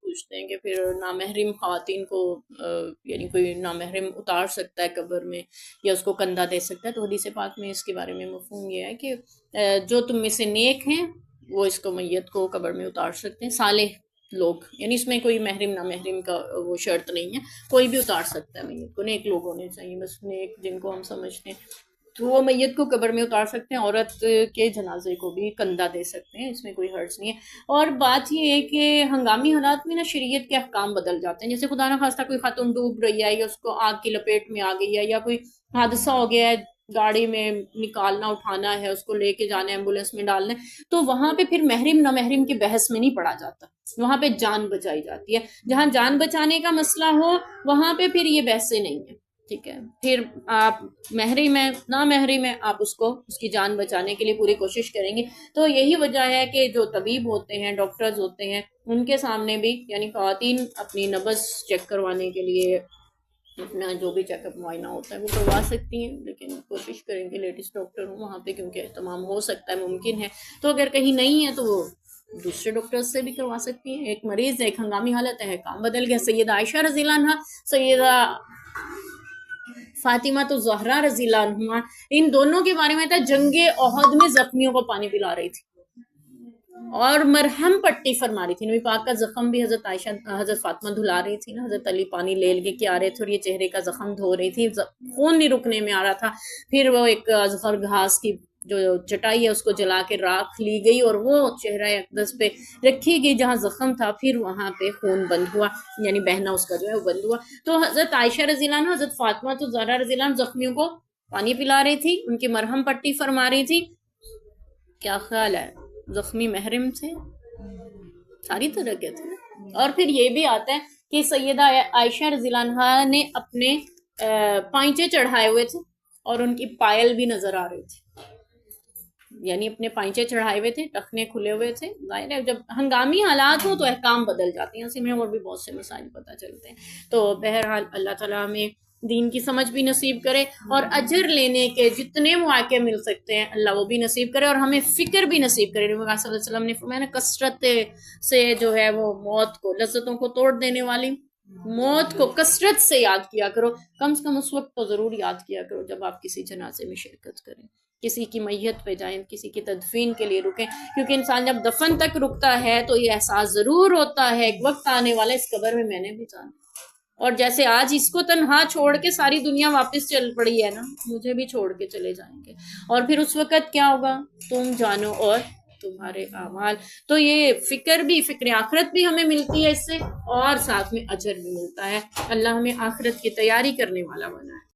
پوچھتے ہیں کہ پھر نامحرم خواتین کو یعنی کوئی نامحرم اتار سکتا ہے قبر میں یا اس کو کندھا دے سکتا ہے؟ تو حدیث پاک میں اس کے بارے میں مفہوم یہ ہے کہ جو تم میں سے نیک ہیں وہ اس کو میت کو قبر میں اتار سکتے ہیں، صالح لوگ، یعنی اس میں کوئی محرم نامحرم کا وہ شرط نہیں ہے، کوئی بھی اتار سکتا ہے میت کو، نیک لوگ ہونے چاہیے، بس نیک جن کو ہم سمجھتے ہیں تو وہ میت کو قبر میں اتار سکتے ہیں، عورت کے جنازے کو بھی کندھا دے سکتے ہیں، اس میں کوئی حرج نہیں ہے۔ اور بات یہ ہے کہ ہنگامی حالات میں نا شریعت کے احکام بدل جاتے ہیں، جیسے خدا نہ خواستہ کوئی خاتون ڈوب رہی ہے یا اس کو آگ کی لپیٹ میں آ گئی ہے یا کوئی حادثہ ہو گیا ہے، گاڑی میں نکالنا اٹھانا ہے، اس کو لے کے جانا ہے، ایمبولینس میں ڈالنا ہے، تو وہاں پہ پھر محرم نہ محرم کی بحث میں نہیں پڑا جاتا، وہاں پہ جان بچائی جاتی ہے۔ جہاں جان بچانے کا مسئلہ ہو وہاں پہ پھر یہ بحثیں نہیں ہیں، ٹھیک ہے؟ پھر آپ محرم ہے نہ محرم ہے، آپ اس کو اس کی جان بچانے کے لیے پوری کوشش کریں گے۔ تو یہی وجہ ہے کہ جو طبیب ہوتے ہیں، ڈاکٹرز ہوتے ہیں، ان کے سامنے بھی یعنی خواتین اپنی نبض چیک کروانے کے لیے اپنا جو بھی چیک اپ معائنہ ہوتا ہے وہ کروا سکتی ہیں، لیکن کوشش کریں گے لیڈیز ڈاکٹر ہوں وہاں پہ، کیونکہ اہتمام ہو سکتا ہے، ممکن ہے۔ تو اگر کہیں نہیں ہے تو وہ دوسرے ڈاکٹر سے بھی کروا سکتی ہیں۔ ایک مریض ہے، ایک ہنگامی حالت ہے، کام بدل گیا، سیدہ عائشہ رضی اللہ عنہ، سیدہ فاطمہ تو زہرا رضی اللہ عنہ، ان دونوں کے بارے میں تھا، جنگ احد میں زخمیوں کو پانی پلا رہی تھی اور مرہم پٹی فرما رہی تھی۔ نبی پاک کا زخم بھی حضرت عائشہ حضرت فاطمہ دھلا رہی تھی نا، حضرت علی پانی لے کے آ رہے تھے اور یہ چہرے کا زخم دھو رہی تھی، خون نہیں رکنے میں آ رہا تھا۔ پھر وہ ایک ازفر گھاس کی جو چٹائی ہے اس کو جلا کے راکھ لی گئی اور وہ چہرہ اقدس پہ رکھی گئی جہاں زخم تھا، پھر وہاں پہ خون بند ہوا، یعنی بہنا اس کا جو ہے وہ بند ہوا۔ تو حضرت عائشہ رضی اللہ عنہ، حضرت فاطمہ تو زہرا رضی اللہ عنہ زخمیوں کو پانی پلا رہی تھی، ان کی مرہم پٹی فرما رہی تھی۔ کیا خیال ہے، زخمی محرم تھے؟ ساری طرح کے تھے۔ اور پھر یہ بھی آتا ہے کہ سیدہ عائشہ رضی اللہ عنہا نے اپنے پائنچے چڑھائے ہوئے تھے اور ان کی پائل بھی نظر آ رہی تھی، یعنی اپنے پائنچے چڑھائے ہوئے تھے، ٹخنے کھلے ہوئے تھے۔ ظاہر ہے جب ہنگامی حالات ہوں تو احکام بدل جاتے ہیں، اسی میں اور بھی بہت سے مسائل پتہ چلتے ہیں۔ تو بہرحال اللہ تعالیٰ ہمیں دین کی سمجھ بھی نصیب کرے اور اجر لینے کے جتنے مواقع مل سکتے ہیں اللہ وہ بھی نصیب کرے، اور ہمیں فکر بھی نصیب کرے۔ نبی صلی اللہ علیہ وسلم نے فرمایا نا، کثرت سے جو ہے وہ موت کو، لذتوں کو توڑ دینے والی موت کو کثرت سے یاد کیا کرو، کم سے کم اس وقت تو ضرور یاد کیا کرو جب آپ کسی جنازے میں شرکت کریں، کسی کی میت پہ جائیں، کسی کی تدفین کے لیے رکیں، کیونکہ انسان جب دفن تک رکتا ہے تو یہ احساس ضرور ہوتا ہے ایک وقت آنے والا اس قبر میں میں نے بھی جانا، اور جیسے آج اس کو تنہا چھوڑ کے ساری دنیا واپس چل پڑی ہے نا، مجھے بھی چھوڑ کے چلے جائیں گے، اور پھر اس وقت کیا ہوگا تم جانو اور تمہارے اعمال۔ تو یہ فکر آخرت بھی ہمیں ملتی ہے اس سے، اور ساتھ میں اجر بھی ملتا ہے۔ اللہ ہمیں آخرت کی تیاری کرنے والا بنائے۔